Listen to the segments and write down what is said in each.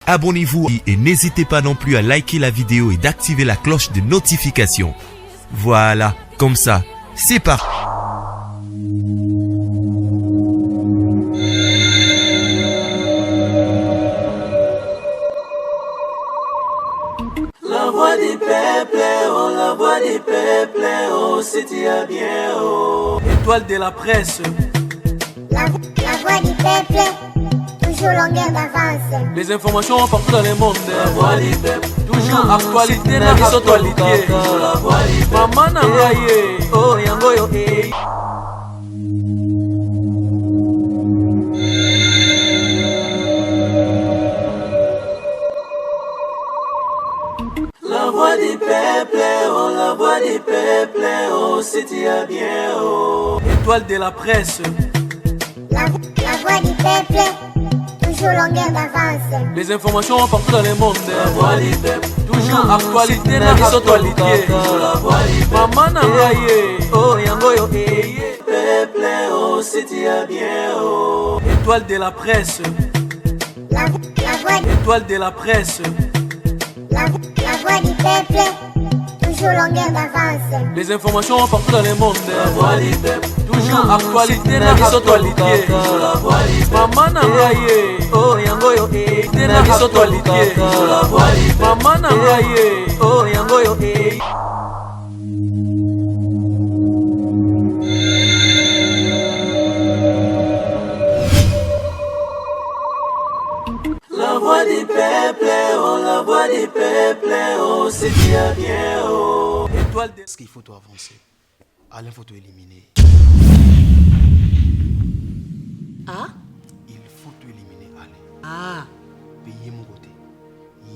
Abonnez-vous et n'hésitez pas non plus à liker la vidéo et d'activer la cloche de notification. Voilà, comme ça, c'est parti. La voix du peuple, oh, la voix du peuple, oh, c'est bien, oh. Étoile de la presse. La voix du peuple, toujours longueur d'avance. Les informations partout dans le monde. La voix du peuple, toujours actualité na actualité. La voix du peuple, maman nangaye, oh yango yo eh. La voix du peuple, oh, la voix du peuple, oh, c'est bien, oh. Étoile de la presse. La voix du peuple, toujours longueur d'avance. Les informations partout dans le monde. La voix du peuple, toujours actualité na actualité. La voix du peuple, maman nangaye, oh yango yo eh. Peuple, oh, c'est bien, oh. Étoile de la presse. La voix Étoile de la presse. La voix du peuple, toujours longueur d'avance. Les informations partout dans le monde. La voix du peuple, toujours actualité na actualité. La voix du peuple, maman nangaye, oh yango yo eh. Na actualité. La voix du peuple, maman nangaye, oh yango yo eh. La voix du peuple, oh, la voix du peuple, oh, c'est bien, oh. Étoile de... Parce qu'il faut tout avancer. Alain, il faut tout éliminer. Ah? Il faut tout éliminer, Alain. Ah. Payer mon côté.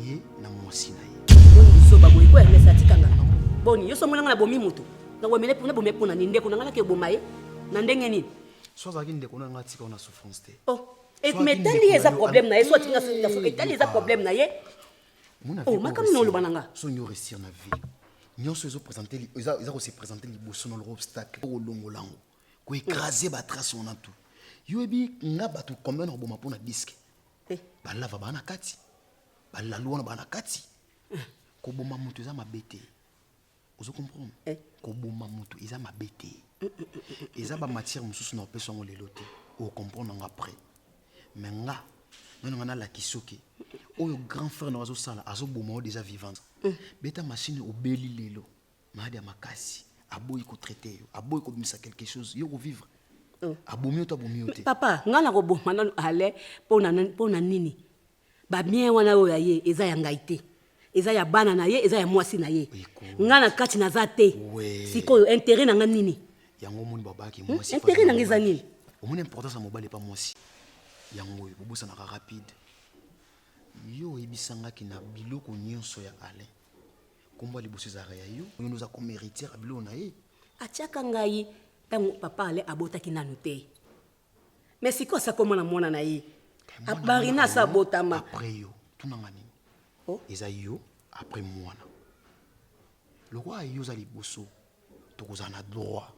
Yé na mwasi na ye. Boni so baboy ko Ernest atikanga. Boni yo so mona ngala bomi mutu. Na wemele puna bomé puna ninde kuna ngala ke bomaye. Na ndenge nini? Soit ça qui ne déconne pas, on a souffrance. Oh. Et mais tali eza problème na ye soit tinga so faut tali eza problème na ye. Oh, makam no lo bananga. So nyo réussir na vie. Nyonso ezo présenter ils ont se présenter liboso na l'obstacle au longo lango. Ko écraser ba trace on a tout. Yo ebi nga batu combien na boma pona disque. Ba lava bana kati. Ba la loi na bana kati. Ko boma mutu za mabete. Ozo comprendre? Ko boma mutu eza mabete. Eza ba matière mususu na opesa ngo lelote. O comprendre nga après. Mais nga non on a la kisoke. O grand frère na wazo sala azo boma déjà vivante. Beta machine au beli lelo. Madi makasi. Aboyi ko traiter yo. Aboyi ko bimisa quelque chose. Yo ko vivre. Abomi to abomi te. Papa, ngana ko boma na ale pona nini. Ba bien wana o ya ye eza ya ngaite. Eza ya bana na ye, eza ya mwasi na ye. Ngana kati na zate. Siko intérêt na ngani nini? Yango moni babaki mwasi. Intérêt na ngeza nini? Au moins importance à mobile pas mwasi. Yango bobo ça na rapide. Yo ebisanga ki na biloko nyonso ya Alain. Komba liboso za ya yo, yo nous a comme héritier à biloko na ye. Atiaka ngai tango papa ale abota ki nanu te. Mais siko sa komona mona na ye. Abarina sa botama. Après yo, tout nanga nini? Oh, eza yo après mwana. Le roi yo za liboso. Tokoza na droit.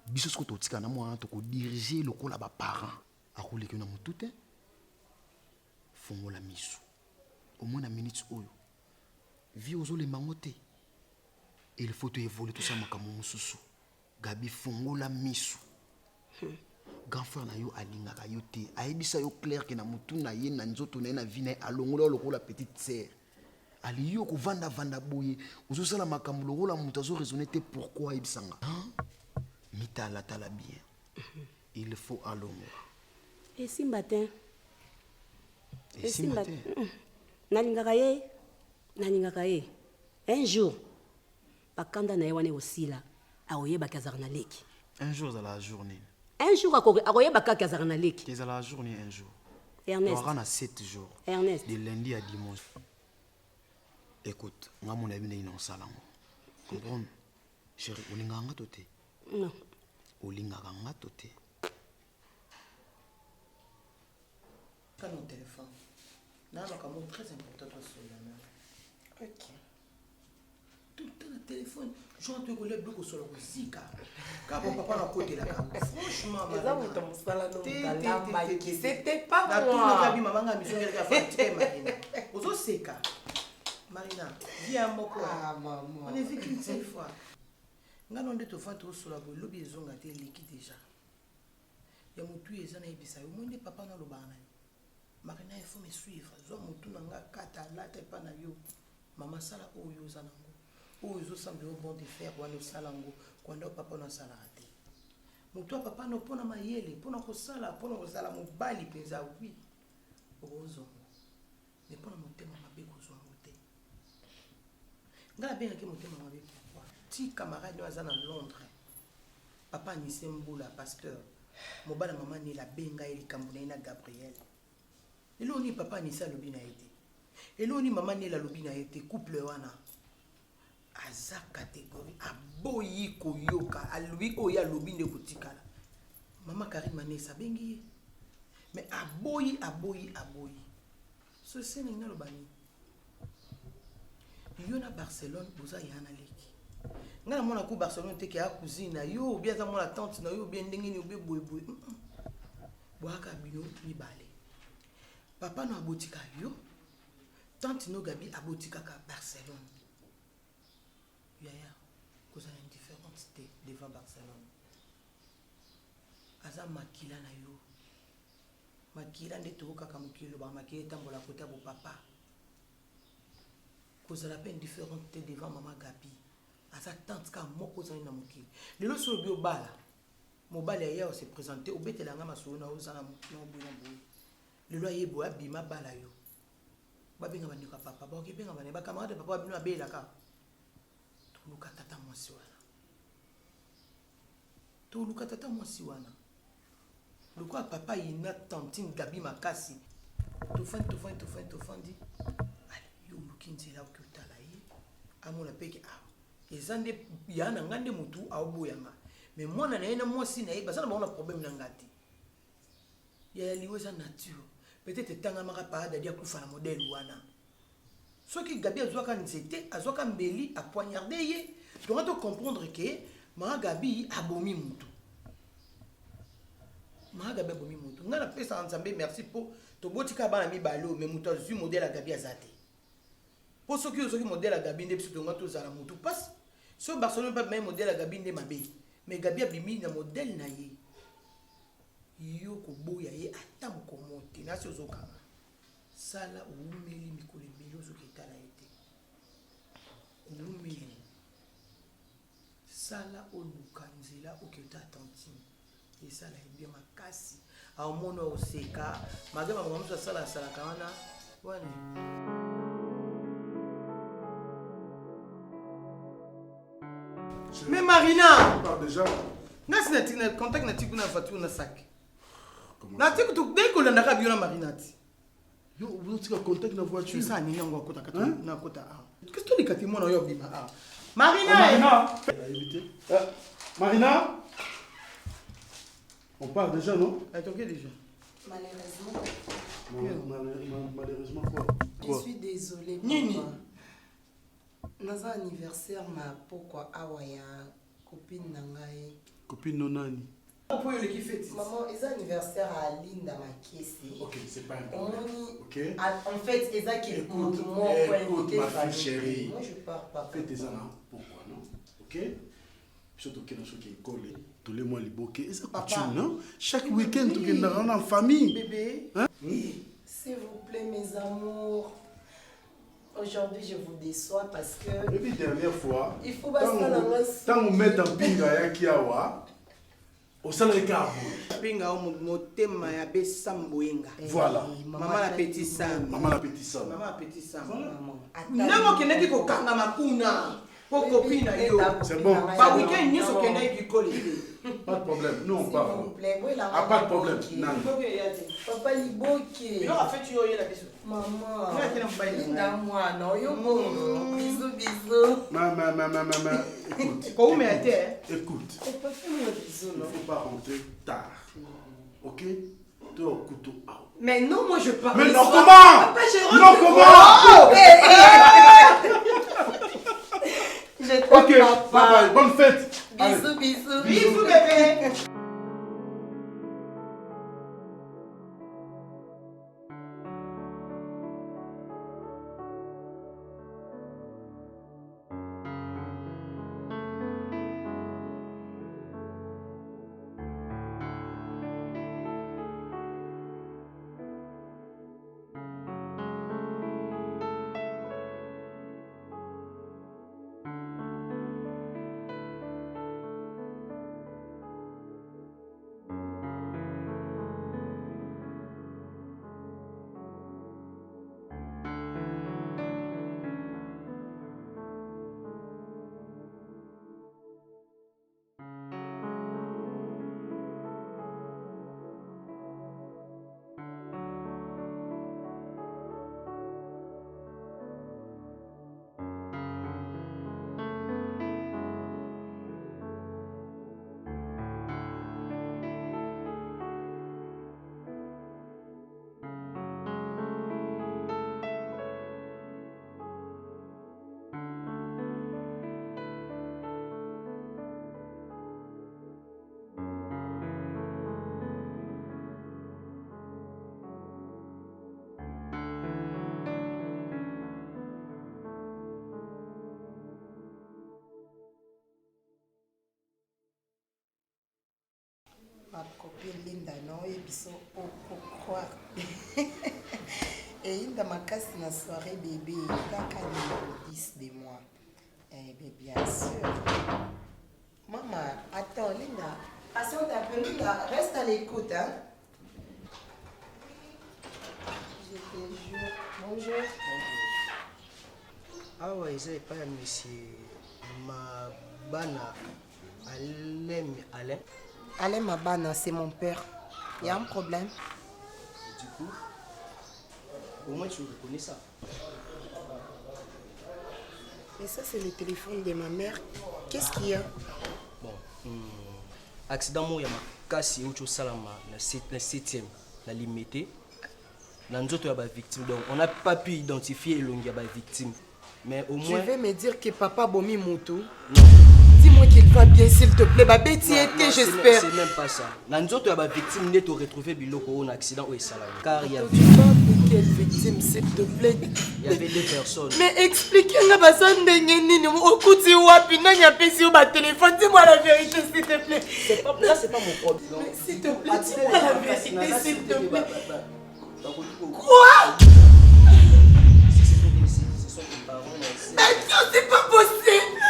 Biso sko to tika na mwana to ko diriger lokola ba parents. Akule ke na mutute. Fongola misu. Au moins na minute oyo. Vi ozo le mangote. Il faut te évoluer tout ça makamu mususu. Gabi fongola misu. Grand frère na yo alingaka yo te. Aibisa yo clair ke na mutu na ye na nzoto na na vie na alongola lokola petite sœur. Ali yo ko vanda boye. Ozo sala makamu lokola mutu azo raisonner te pourquoi ibisanga. Mitala tala bien. Il faut alongola. et si matin. Et si matin. Nalingaka ye. Un jour. Bakanda na ye wane osila. Aoyeba kazara na leki. Un jour dans la journée. Un jour akoyeba kazara na leki. C'est dans la journée un jour. Ernest. On a 7 jours. Ernest. De lundi à dimanche. Écoute, on a mon avis dans salon. Comprends? Chérie, on est en toté. Non. On est en toté. Quand mon téléphone. Non, c'est très important sur la main. Ok. Tout le temps le téléphone. Je suis en train de le bloquer sur le zika. Quand mon papa n'a côté là. Franchement, c'était pas moi. vie à moko. Ah, maman. On est vu qu'une seule fois. Nga non de to fa to solo bo lobi ezonga te leki déjà. Ya mutu ezana ebisa yo monde papa na lobana. Marina il faut me suivre. Zo mutu na nga kata la te pa na yo. Mama sala oyo zanango. Oyo semble au bon de faire wana salango kwanda papa na sala te. Mutu papa no pona mayele, pona ko sala mobali penza oui. Ozo. Mais pona motema mabe ko zo mote. Nga bien ke motema mabe pourquoi? Ti camarade no azana Londres. Papa ni semboula pasteur. Mobala maman ni la benga eli kambuna na Gabriel. Elo ni papa ni sa lobina été. Elo ni maman ni la lobina été couple wana. Aza catégorie aboyi koyoka alui oya lobinde kotikala. Maman Karima ne sa bengi. Mais aboyi. So c'est ninga lobani. Yo na Barcelone boza yana leki. Nga na mona ku Barcelone te ke a cousine yo bien za mona tante na yo bien ndenge ni obe boy. Boaka bino ni balé. Papa no abotika yo. Tante no Gabi abotika ka Barcelone. Yaya, cause une différence devant Barcelone. Aza makila na yo. Makila nde to kaka mukilo ba makila tambola kota bo papa. Cause la peine différente devant maman Gabi. Aza tante ka moko za na mukilo. Lelo so bio bala. Mobali ya se présenter obetela nga masolo na ozana mukilo bo na bo. Lelo ayebo abima bala yo. Babenga bandika papa ba okibenga bane ba camarade papa bino abela ka. Tuluka tata mwasi wana. Lukwa papa ina tantine Gabi makasi. Tofandi. Allez, yo lukinzi la okutala yi. Amona peke ezande yana ngande mutu aoboyanga. Mais mwana na yena mwasi na yi basana ba on a problème na ngati. Ya liwe sa nature. Peut-être tanga maka parade dia kufa na modèle wana. Ce qui Gabi azwaka nzete, azwaka mbeli a poignarder ye. Tu dois comprendre que ma Gabi abomi mutu. Gabi abomi mutu. Ngana pesa nzambe merci pour to botika bana mi balo mais mutu azu modèle a Gabi azate. Pour ceux qui modèle a Gabi nde psito ngato zala mutu passe. So Barcelone pas même modèle a Gabi nde mabe. Mais Gabi abimi na modèle na ye. Yo ko boya ye atamu ko monte na so zokanga. Sala umeli mikole milozo kitala ete. Umeli. Sala oluka nzela oketa tantine. Et sala bien makasi. A mono oseka, magama mamusa sala kana wana. Mais Marina, déjà. Nasi na tina contact na tiku na fatu na sac. Na tiku tu deko la ndaka biona Marinati. Yo, vous êtes contact na voiture. Tu sais ni yango kota kata na kota. Qu'est-ce que tu dis mona yo bima ah. Marina. Marina. On part déjà non? Elle t'ok déjà. Malheureusement quoi? Je suis désolée. Nini. Dans un anniversaire na pourquoi awaya copine nangai. Copine nonani. Pourquoi le qui fête? Maman, c'est anniversaire à Linda Makiesi. Ok, c'est pas un problème. Ok. En fait, c'est ça qui est écoute, ma fille chérie. Moi je pars pas. Fais tes ans pourquoi non? Ok. Surtout que dans ce qui est collé. Tous les mois les bouquets. Et ça coutume non? Chaque week-end tu viens dans en famille. Bébé. Hein? S'il vous plaît mes amours. Aujourd'hui, je vous déçois parce que... Et puis, dernière fois, il faut passer dans la tant on met en pinga qui a wa, au salaire car. Pinga au motema ya be samboinga. Voilà. Maman la petite sam. Maman la petite sam. Maman la petite sam. Maman. Namo keneki ko kanga makuna. Pour copine yo. C'est bon. Ba week-end nyoso keneki ko Pas de problème. Nous on part. S'il vous plaît, oui, la pas de problème. Non. Papa Liboki. Il aura fait yo yela biso. Maman. Linda moi non yo bon. Bisous. Maman. Écoute. Ko me ate. Écoute. Papa fais-moi bisous Il non. faut pas rentrer tard. OK? Toi au couteau out. Mais non, moi je parle. Mais non comment? Papa, je rentre. Non comment? Je t'aime, OK. papa. Bye. Bonne fête. Allez. Bisous. Bisous bébé. copine Linda, non, et puis ça, pour croire. Et Linda m'a cassé la soirée bébé, kaka numéro 10 de moi. Eh bien, bien sûr. Maman, attends, Linda. Patiente un peu, Linda, reste à l'écoute, hein. Je te jure. Bonjour. Ah ouais, c'est pas monsieur. Ma bana, Alain. Alain Mabana, c'est mon père. Il y a un problème. Du coup, au moins tu reconnais ça. Et ça, c'est le téléphone de ma mère. Qu'est-ce qu'il y a? Bon, accident, moi, il y a ma casse et autre salama, la 7e, la limité. Dans nous autres, il y a des victimes. Donc, on n'a pas pu identifier il y a des victimes. Mais au moins. Tu veux me dire que papa Bomi Moutou? Non. Dis-moi qu'il va bien, s'il te plaît. Ma bête y était, j'espère. C'est même pas ça. Dans nous autres, il y a des victimes qui ont retrouvé un accident ou un salama. Car il y avait. Tu parles de quelle victime, s'il te plaît? Il y avait 2 personnes. Mais expliquez-moi, personne de au coup de wapi, non, il y a pas sur ma téléphone. Dis-moi la vérité, s'il te plaît. Là, c'est pas mon problème. Mais s'il te plaît, dis-moi la vérité, s'il te plaît. Quoi? Non, c'est pas possible.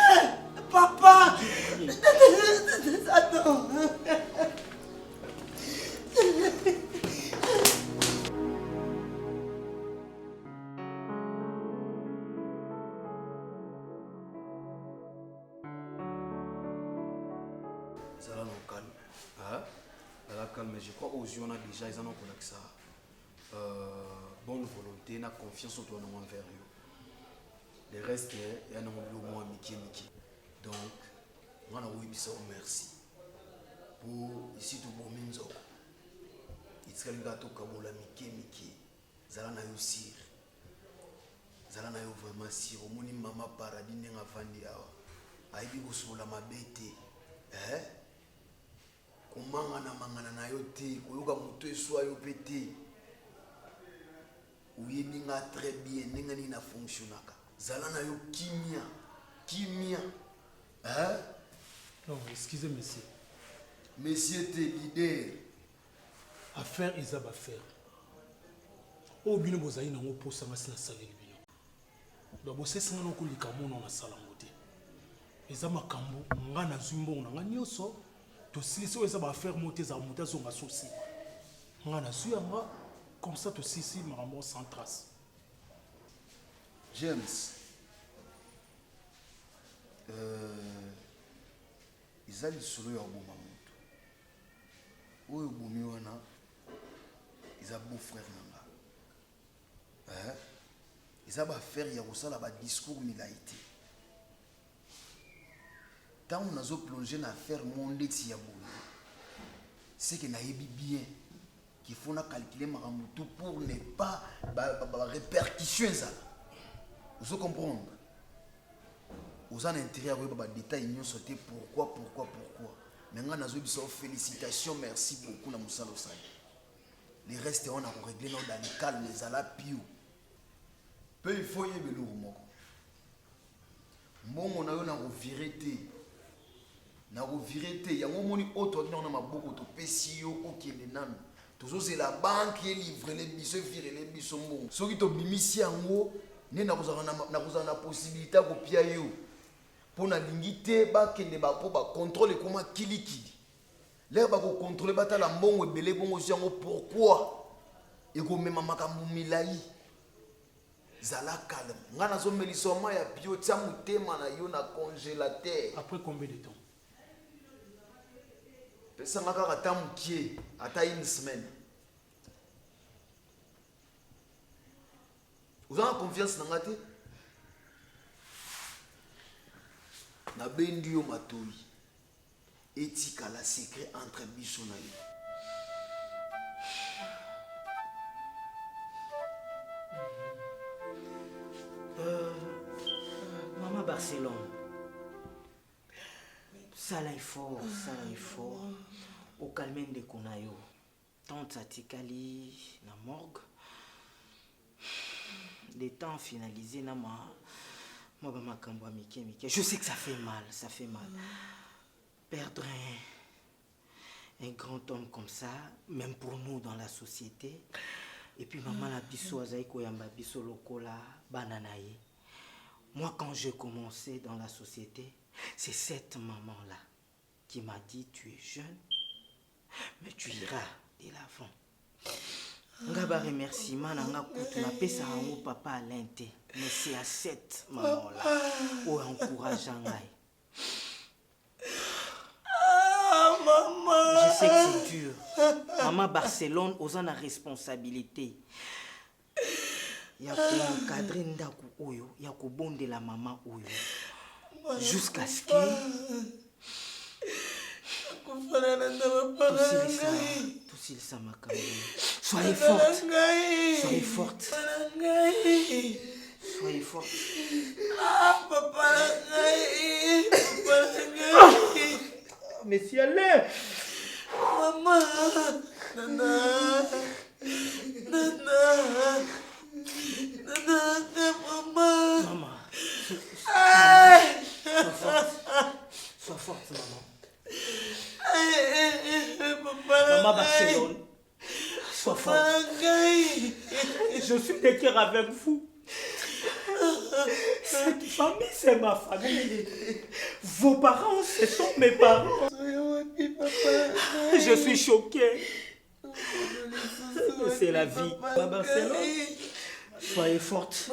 Papa. Attends. Ça va, non, calme. Hein? Ça calme, mais je crois qu'aux yeux, on a déjà, ils en ont connu que ça. Bonne volonté, na confiance en toi envers eux. Le reste, il y a un moins Mickey. Donc, on a oui, merci. Pour ici, tout bon minzo. Il serait le gâteau comme la Mickey. Zala na yo sir. Zala na yo vraiment sir. Au moni maman paradis n'a fandi awa. Aibi kusola mabete. Kumangana na yo te. Koyoka muto eswa yo pete. Uyebi nga très bien nenga ni na fonctionnaka. Zala na yo kimia. Non, excusez monsieur. Monsieur t'es leader. Affaire Isab affaire. O bino bozali nango posa ngasi na saleli bino. Donc bosesa ngana ko likamo na sala ngote. Eza makambo ngana zumbo na ngani yoso. To silisi o eza ba affaire monter za monter zo ngasosi. Ngana zuyanga comme ça to sisi makambo sans trace. James. Izali solo ya boma mutu. Oyo bomi wana iza beau frère nanga. Iza ba faire ya kosala ba discours milaité. Tant on a plongé dans l'affaire monde ti ya bomi. C'est que nayebi bien qu'il faut calculer maramutu pour ne pas répercussion ça. Vous comprenez? Vous avez intérêt à voir des détails, nous sauter pourquoi. Maintenant, nous avons félicitations, merci beaucoup na Moussa Losai. Les restes, on a réglé dans le calme, les ala piou. Peu il faut y aller au moko. Mon on a eu na revirité. Na revirité, ya moni auto na maboko to pesio okele nan. Toujours c'est la banque qui livre les biso virer les biso mon. Soki to bimisi yango, ne na kozana na possibilité ko pia yo. Pour na lingité ba kende ba po ba contrôler comment kilikili. Là ba ko contrôler ba ta la mbongo ebele bongo yango pourquoi? Et ko mema makambu milai. Zala calme. Ngana zo melisoma ya bio tia mutema na yo na congélateur. Après combien de temps? Pesa ngaka kata mukie ata une semaine. Vous avez confiance dans ngate? Na bendi yo matoi. Etika la secret entre biso na yo. Maman Barcelone. Ça là il faut. Au calme de konayo. Tante Satikali na morgue. Les temps finalisés na ma makambo Mike. Je sais que ça fait mal. Perdre un grand homme comme ça, même pour nous dans la société. Et puis maman la biso azaiko yamba biso lokola bananaye. Moi quand j'ai commencé dans la société, c'est cette maman-là qui m'a dit tu es jeune, mais tu iras de l'avant. Ngaba remerciement nanga kutu na pesa ngo papa Alente, mais c'est à cette maman-là où encourage ngai. Je sais que c'est dur. Maman Barcelone aux en a responsabilité. Il y a pour encadrer ndaku oyo, il y a pour bonde la maman oyo. Jusqu'à ce que tout s'il ça m'a calmé. Soyez forte. Soyez forte. Soyez forte. Mais si elle est... Maman. Nana. Maman. Maman. Sois forte, maman. Maman Barcelone. Sois forte. Je suis de cœur avec vous. Cette famille, c'est ma famille. Vos parents, ce sont mes parents. Je suis choqué. C'est la vie. Maman Barcelone. Soyez forte.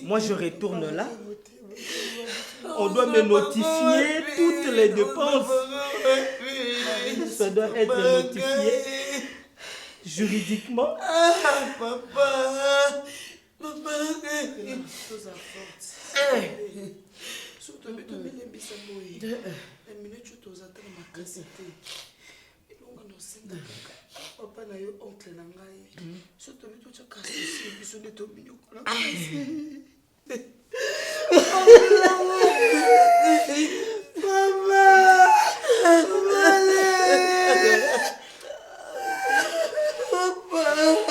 Moi, je retourne là. On doit me notifier toutes les dépenses. Ça doit être notifié juridiquement. Papa. Maman. Papa na yo oncle na ngai. Soto bito cha kasi biso neto minyo.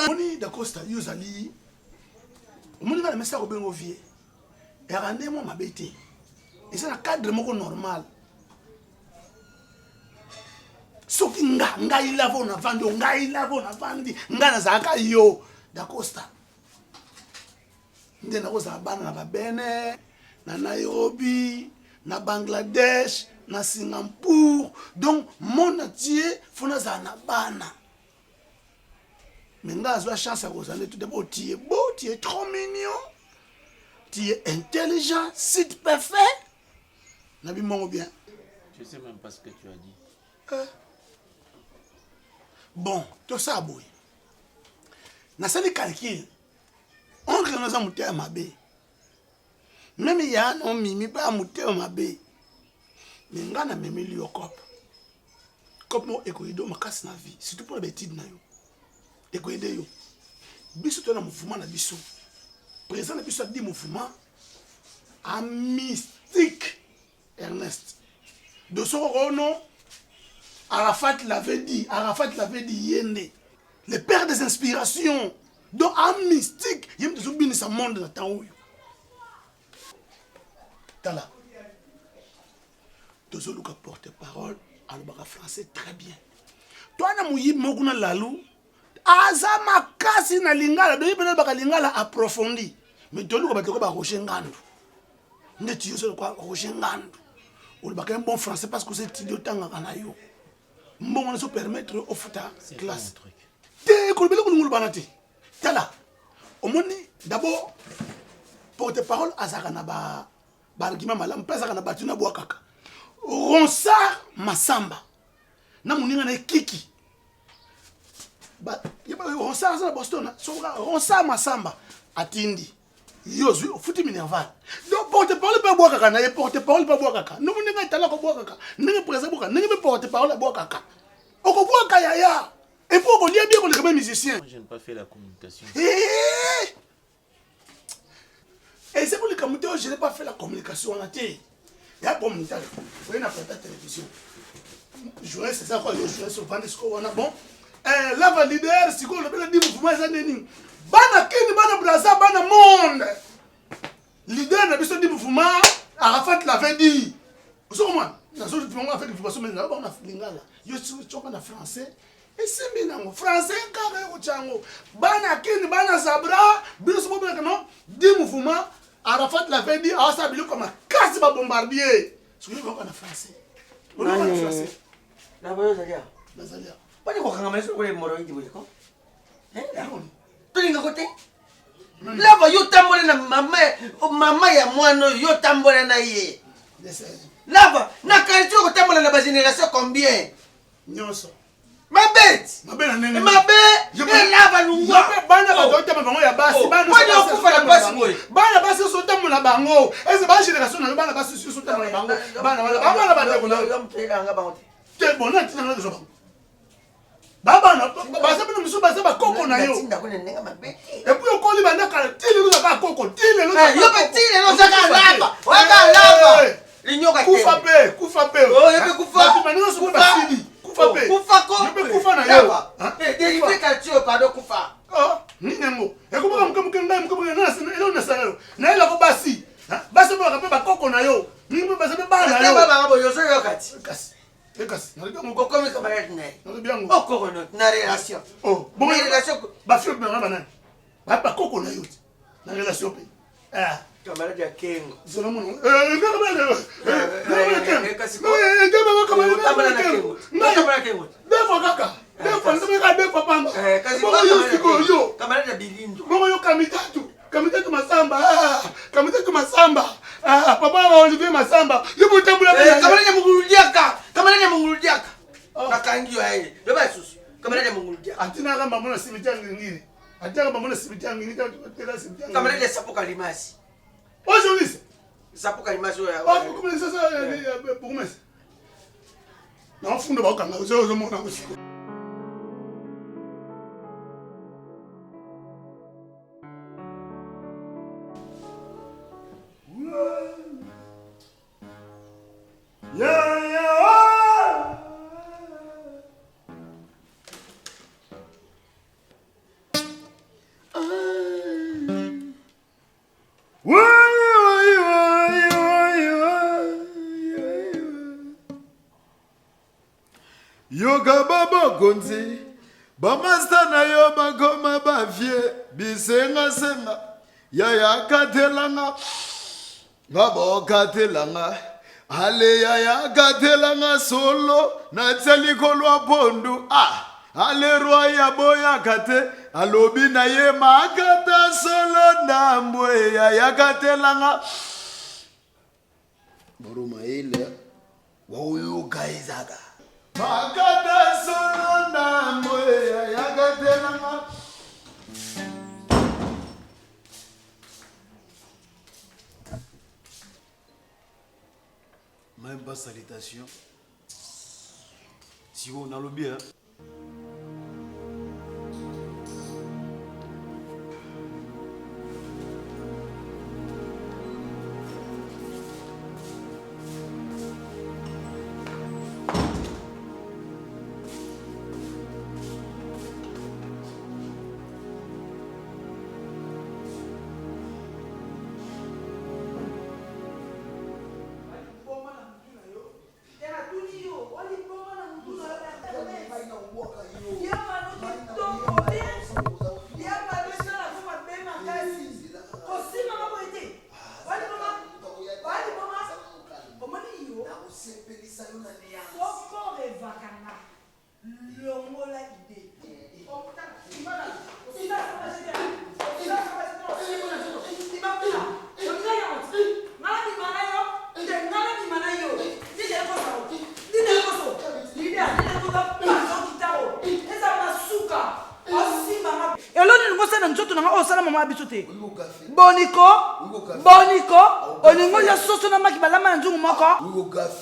Moni da Costa yozali. Moni va message obengo vie. Et rendre moi ma bête. Et c'est un cadre moko normal. Soki nga ilavo na vandi, nga ilavo na vandi, nga na zaka yo da Costa. Nde na koza bana na babene, na Nairobi, na Bangladesh, na Singapour. Donc mon entier fona za na bana. Mais nga azwa chance à kozane tout d'abord tu es beau, tu es trop mignon. Tu es intelligent, site parfait. Nabi mongo bien. Je sais même pas ce que tu as dit. Bon, tout ça boy. Na sali calcul. On que nous avons à mabé. Même il y a un mimi pas à mouter à mabé. Mais on a même lu au cop. Cop mo ekoido makasi na vie. Surtout pour les bêtises na yo. Ekoide yo. Biso to na mouvement na biso. Président na biso dit mouvement a mystique Ernest. De son nom Arafat l'avait dit Yende, le père des inspirations, donc un mystique, il y a une sa monde dans temps où. Tala, deux autres porte-parole, alors français très bien. Toi na mouyi mokuna lalu, azama kasi na lingala, de yibena baka lingala approfondi, mais deux autres batoko ba rocher ngandu, ne tu sais quoi rocher ngandu, ou le baka un bon français parce que c'est idiot tanga kanayo. Bon, on se permettre au futa classe. T'es colbele qu'on nous banate. T'es là. Au monde d'abord porte-parole à Zaganaba, Bargima Malam, pas Zaganaba, tu n'as pas kaka. Ronsard Massamba. Na muninga na kiki. Ba, yaba Ronsard za Boston, Ronsard Massamba atindi. Yozu futi minerval. Donc porte-parole pas boire kaka, na porte-parole pas boire kaka. Nous muninga tala ko boire kaka. Ninga présent boire, ninga porte-parole boire kaka. On comprend kaya. Et pour qu'on bien qu'on est comme musicien. Moi, je n'ai pas fait la communication. Et c'est pour les communautés, je n'ai pas fait la communication en entier. Il y a un bon montage. Vous voyez, on a fait la télévision. Jouer, c'est ça quoi, jouer sur Vandesco, on a bon. La validaire, si on a dit mouvement, ça n'est ni. Bana Kini, Bana Braza, Bana Monde. Leader n'a pas dit mouvement, Arafat l'avait dit. Vous savez, moi, dans ce mouvement, on a fait des formations, mais on a fait lingala. Yo suis en français. Et c'est bien en français, carré au chango. Bana kin, bana sabra, bis mo bien non. 10 mouvements. Arafat l'avait dit, ah ça bilou comme un casse ba bombardier. Ce que on a français. On a français. La voyons Zalia. Zalia. Pas de quoi quand même sur les moros dit vous quoi? Hein? Tu n'es pas côté? Là va yo tambole na mama ya mwana yo tambole na ye. Là va na quartier ko tambole na ba génération combien? Nyonso. Ma bête. Ma belle nene. Ma bête. Là va lungo. Bana ba dote ba bango ya basi. Bana ko fa la basi boy. Bana basi so tamo na bango. Est-ce ba génération na bana basi so tamo na bango. Bana ba ko na. Yo mpela nga bango. Te bona tina na zo bango. Baba na basa bino miso basa ba koko na yo. Tinda ko nenga ma bête. Et puis on colle bana ka tile lo ka koko. Tile lo. Yo pe tile lo za ka lava. Wa ka lava. Linyoka te. Kufa pe. Oh, yo pe kufa. Tu manino so ba sili. Kufa ko. Je peux kufa na yo. Dérivé quartier pardon kufa. Oh, ni nengo. E ko ba mkamuke na na sa yo. Na ela ko basi. Basi ba ka pe ba koko na yo. Ni mo basi ba na yo. Ba ba bo yo so yo kati. Kasi. Na bien ko comme camarade né. Na bien. Oh ko na relation. Oh, bon relation ba fio ba na. Ba koko na yo. Na relation pe. Camarade ya Kengo. Solomon. Masamba. Papa Olivier Masamba. Yubu tambula. Camarade ya Munguludiaka. Camarade ya Munguludiaka. Nakangio yeye. Beba susu. Camarade ya Munguludiaka. Antina kama mbona simitianga ngini. Antina kama mbona simitianga ngini kama simitianga. Camarade ya Sapoka Limasi. Aujourd'hui, Sapoka Limasi ya. Ah, comment ça pour moi. Non, fundo ba kanga zo mona kusiko. Yoga baba gonzi bamasta na yo bagoma bavie bisenga senga ya katelanga ngabo katelanga ale ya katelanga solo na tseliko lwa pondu ale rwa ya boya kate alobi na ye makata solo ndambwe ya katelanga boruma ile wa gaizaga makata solo ndambwe ya katelanga. Même pas salutation. Si on a le bien. Boniko, olingo ya soso na maki balama na nzungu moko.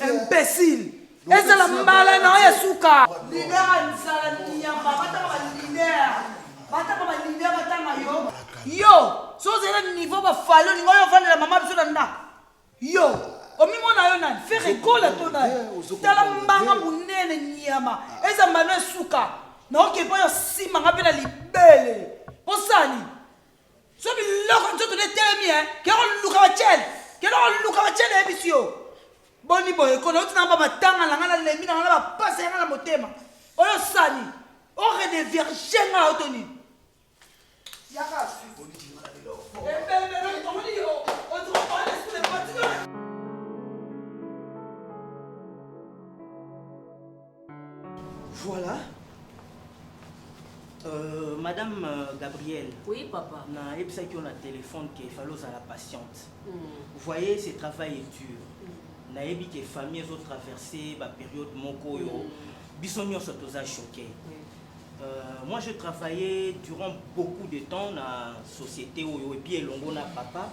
Imbécile. Eza la mbala na ya suka. Libera nzala nyamba bata ba libera. Bata ba libera bata ma yo. Yo, so zela niveau ba falo ningo yo vanda la mama biso na nda. Yo, omi mona yo na faire école to na. Tala mbanga munene nyama. Eza mbano suka. Na okepo yo sima ngape na libele. Posani. So bi loko nzoto de temi que on luka chel. Que on luka chel ebisio. boni boye kono tina ba matanga la ngala lemi na ngala ba pasa ngala motema oyo sani o redevierge ngala otoni yaka boni ngala lelo ebe to moni yo o to pa laisse le parti. Voilà. Madame Gabrielle. Oui, papa. Na epsa qui on a téléphone qui fallo à la patiente. Vous voyez, ce travail est dur. Na ebi que famille ont traversé la période moko yo. Bisonyo sont tous choqués. Moi, je travaillais durant beaucoup de temps dans la société où et puis longo na papa.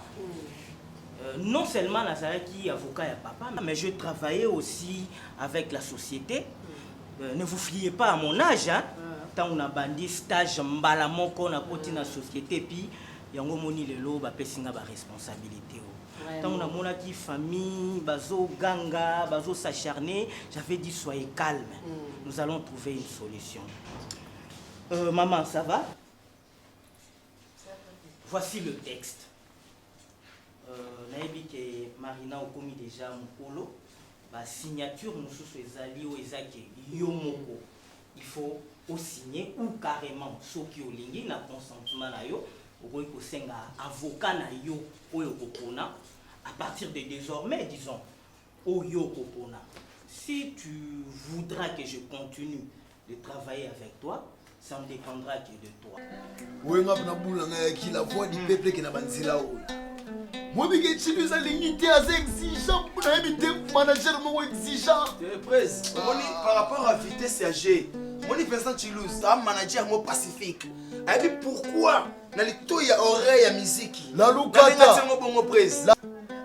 Non seulement Nazaraki avocat et papa, mais je travaillais aussi avec la société. Ne vous fiez pas à mon âge, hein? Tant on a bandit stage mbala moko na koti na société puis yango moni lelo ba pesinga ba responsabilité. Tant on a mon qui famille bazo ganga bazo s'acharner, j'avais dit soyez calme. Nous allons trouver une solution. Maman, ça va? Voici le texte. Naebi que Marina a commis déjà mon polo. La signature nous ezali ou ezaki yomoko. Il faut au signer ou carrément ceux qui ont ligné na consentement na yo ou ko senga avocat na yo oyo kopona à partir de désormais disons oyo kopona. Si tu voudras que je continue de travailler avec toi, ça ne dépendra que de toi. Oui, qui la voix du peuple qui n'a pas dit là. Moi, je utilise l'unité assez exigeante pour éviter manager mon exigeant. Par rapport à vitesse AG, mon président Toulouse, c'est un manager pacifique. Et puis pourquoi dans les taux il y a oreille à musique. La Lucata.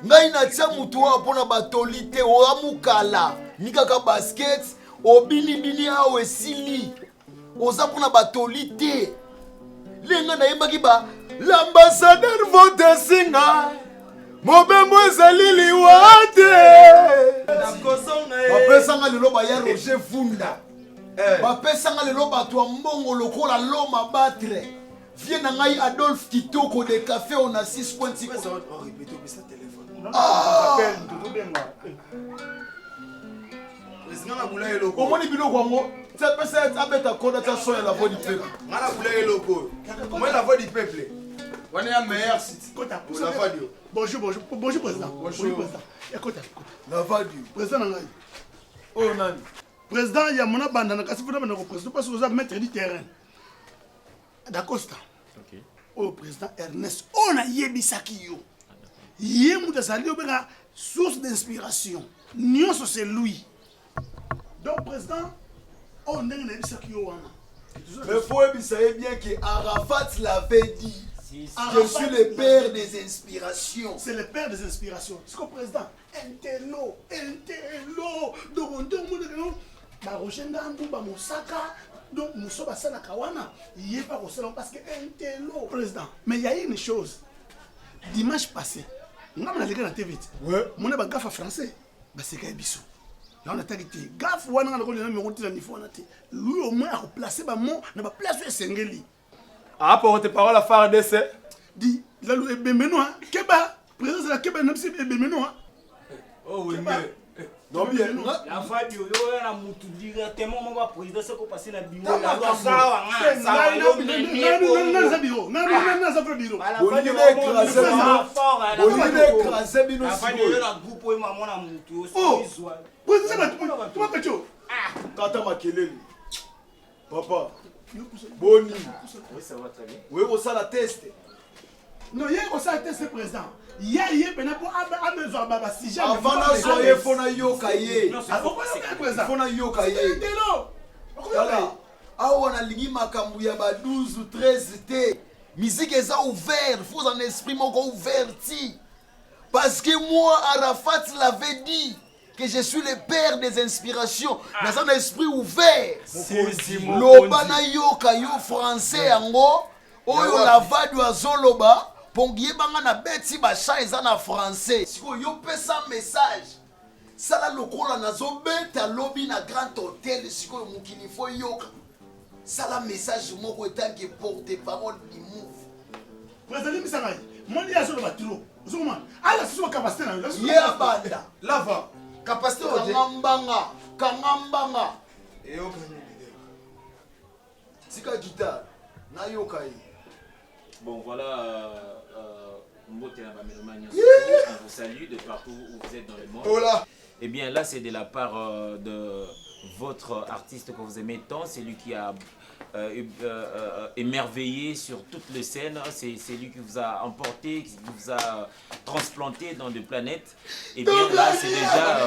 Ngai na tia mutu pour na batolite o amukala. Nikaka basket, obili awe esili. Oza pour na batolite. Lenga na yembaki ba l'ambassadeur vote singa. Mobembo ezali liwate. Bapesanga lelo ba ya Roger Funda. Bapesanga lelo bato ya mbongo lokola loma batre. Viens na ngai Adolphe Kitoko de café on a 6.5. Comment les biloko wango? Ça peut être abeta koda ta soya la voix du peuple. Ngala boulaye loko. Comment la voix du peuple? On est un meilleur site. La radio. Bonjour président. Bonjour président. Écoute. La radio. Président Nangai. Oh nani. Président Yamona Bandana kasi funa bana ko président parce que vous avez maître du terrain. D'Acosta. OK. Oh président Ernest, on a yebisaki yo. Yemu tasali obera source d'inspiration. Nyonso c'est lui. Donc président, on est yebisaki yo wana. Mais faut bien que Arafat l'avait dit. Je suis le père des inspirations. C'est le père des inspirations. C'est comme président. Intello. Donc Roger Ndambu Moussaka. Donc nous sommes à Sanakawana. Il n'y a pas de parce que Intello. Président. Mais il y a une chose. Dimanche passé, on a regardé la TV. On a un gaffe français. C'est Gaïbissou. Là on a dit gaffe on a lui au moins a replacé le mot dans la place où Sengeli. Ah, pour tes paroles à faire d'essai. Dis, là, le Bemeno, Keba, président de la Keba, non, c'est Bemeno. Oh oui, non, bien. La voix du yo, la moutou directement, mon président, c'est qu'on passe dans le bureau. Papa. Boni. Oui, ça va très bien. Oui, on s'en la teste. Non, il y a un test président. Il y a un besoin de si jamais. Avant de soyer, il faut na yo kaye. Il faut na yo kaye. Voilà. Ah, on a ligné ma cambouya 12 ou 13 T. Musique est ouverte. Il faut un esprit ouverti. Parce que moi, Arafat l'avait dit. Que je suis le père des inspirations dans un esprit ouvert. Loba na yo kayo français ango oyo la vadu azoloba pongiye banga na beti ba eza na français. Siko yo pesa message. Sala lokola nazo beta lobby na grand hôtel siko mukini fo yoka. Sala message moko etanke porte parole du move. Président Misangai, moi ya azoloba trop. Zuma, ala sio capacité na yo. Yeah banda. Lava. Capacité Kangambanga. Kangambanga. Tika guitare. Na yokai. Bon, voilà. Mbote na Bamélomane. On vous salue de partout où vous êtes dans le monde. Hola. Eh bien, là, c'est de la part de votre artiste que vous aimez tant. C'est lui qui a émerveillé sur toutes les scènes. C'est lui qui vous a emporté, qui vous a transplanté dans des planètes. Et bien là, c'est déjà...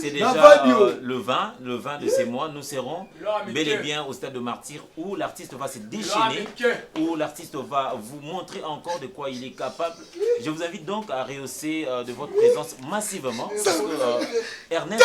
c'est déjà le vin de ces mois. Nous serons bel et bien au stade de Martyr où l'artiste va se déchaîner, où l'artiste va vous montrer encore de quoi il est capable. Je vous invite donc à rehausser de votre présence massivement. Parce que Ernest...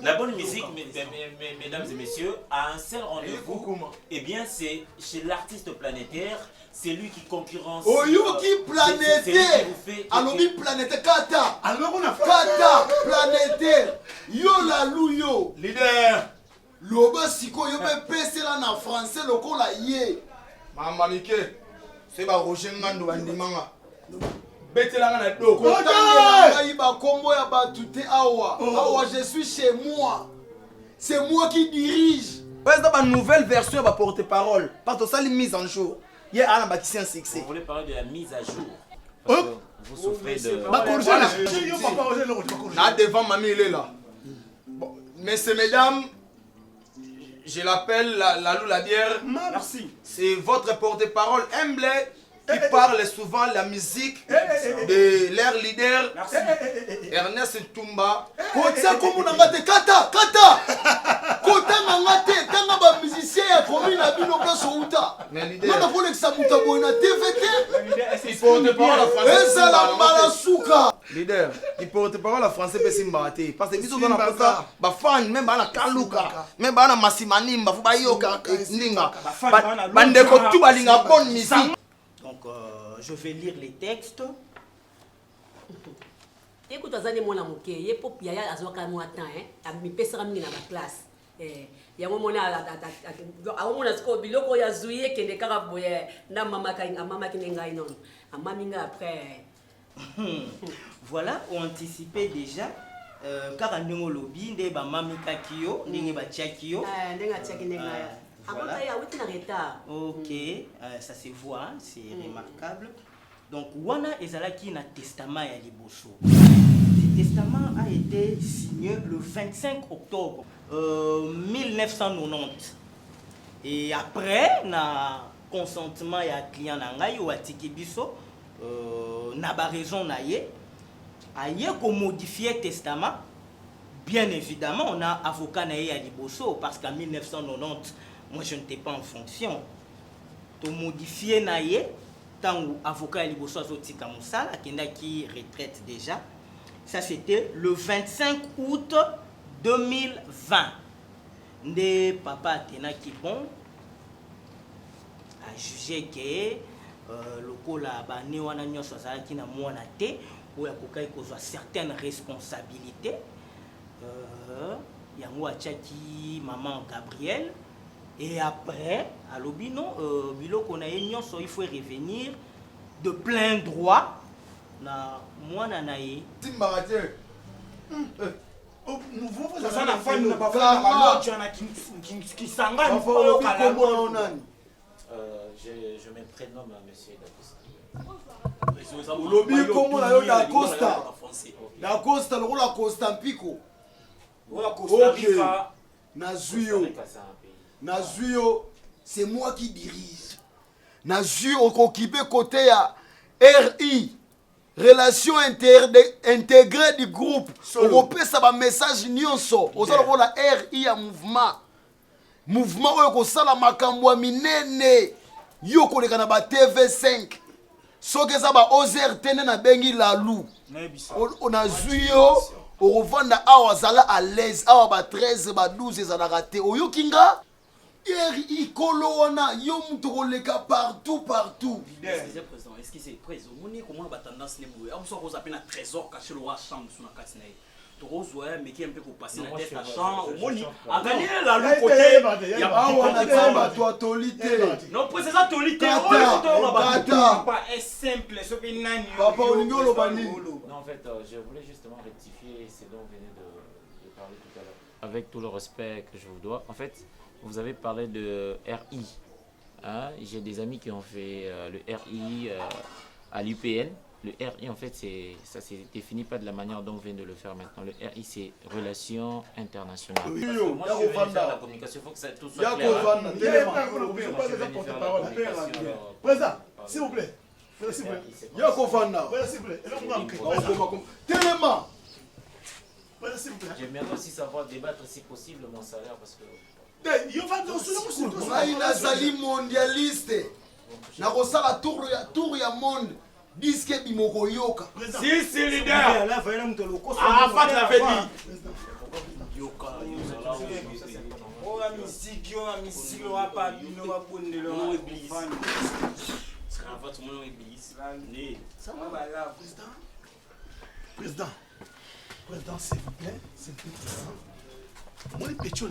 La bonne musique, mesdames et messieurs, a un seul rendez-vous. Eh bien, c'est chez l'artiste planétaire. C'est lui qui concurrence. Oh, qui planétaire. Alors, qui planétaire. Kata. Kata planétaire. Yo la louyo. Leader. Loba siko yo be pese là na français loko la ye. Mama Mike. C'est ba Roger Ngando bandimanga. Betelanga na do. Kotanga iba kombo ya batute awa. Awa je suis chez moi. C'est moi qui dirige. Président, une nouvelle version va porte-parole. Parce que ça, les mise en jour. Il y a un bâtissé un succès. Vous voulez parler de la mise à jour? Parce que vous souffrez de... Là, devant mamie, il est là. Bon, messieurs, mesdames, je l'appelle la Lou la bière. Merci. C'est votre porte-parole humble qui parle souvent la musique de leur leader, Ernest Tumba. Kota comme on a maté kata kata. Kota ngate tanga ba musicien ya commune na bino place outa. Mana pour l'examuta boina TVT. Il porte-parole en français. Ezala malasuka. Leader, il porte-parole en français pe simbate parce que biso dans la pota ba fan même bana kaluka, même bana masimanimba fu ba yoka ndinga. Bande ko tu balinga bonne musique. Donc, je vais lire les textes. Écoute, azani mona moke, ye pop yaya azoka mo atan mi pesera mingi na ba classe. Ya mo mona a mona sko biloko ya zuye kende kaka boye na mama ki ngai non. Amaminga après. Voilà, on anticipait déjà car à ndenge lobby nde ba mami kakio, ndenge ba tiakio. Ndenge tiaki ndenga. Ok, ça se voit, c'est remarquable. Donc, Wana Ezalaki na testament ya liboso. Ce testament a été signé le 25 octobre 1990. Et après, na consentement ya client na ngai ou atiki biso, na ba raison na ye, aye ko modifier testament. Bien évidemment, on a avocat na ye ya liboso parce qu'en 1990 moi je n'étais pas en fonction. To modifier naie tant avocat liboso azotika musala kenda qui retraite déjà. Ça c'était le 25 août 2020. Nde papa tena qui bon a jugé que lokola ba ne wana nyoso azala ki na mwana te oya kokai kozwa certaines responsabilités. Yango achaki maman Gabriel. Et après, à l'obino, il faut revenir de plein droit. Na moi nanaye. Timbarate. Ça na femme na ba femme tu en a qui s'engage pour le calme. Je me prénomme monsieur Dacosta. Lobby comme on a eu la Costa. La Costa, le la Costa Pico. La Costa Rica. Nazuyo. Nazuyo, c'est moi qui dirige. Nazuyo occupé côté à RI, relation intégrée du groupe. On peut ça un message nyonso. On a la RI à mouvement. Mouvement où on sala makambo minene. Yo ko lekana ba TV5. Soke ça ba OZR tene na bengi la lou. On a Zuyo. On revend awa zala à l'aise. Awa ba 13 ba 12 za raté. Oyo kinga. RI Koloana, yo mutoleka partout. Excusez président, excusez président. Moni comment ba tendance ne boué. On soit appelle un trésor caché le roi chambre sur la katinaï. trop zoya mais qui est un peu pour passer la tête à je champ change. au moni Ah, a gagné la l'autre côté il y a pas toi tolité non c'est ça tolité Papa est simple ce que nani papa olingo lo bani non en fait je voulais justement rectifier ce dont vous venez de parler tout à l'heure avec tout le respect que je vous dois en fait vous avez parlé de RI hein? J'ai des amis qui ont fait le RI à l'UPN. Le RI, en fait, ça ne se définit pas de la manière dont on vient de le faire maintenant. Le RI, c'est Relations Internationales. Oui, parce que moi, je vais faire la communication, il faut que ça, tout soit clair. Président, s'il vous plaît. S'il vous plaît. S'il vous plaît. Tellement. J'aimerais aussi savoir débattre si possible mon salaire parce que... nazali mondialiste nakosala tour ya monde diske bimoko yoka si leader Arafat l'avait dit oya misiki oya misiki wapa bino babondelo Président, s'il vous plaît, moi, les pétitions,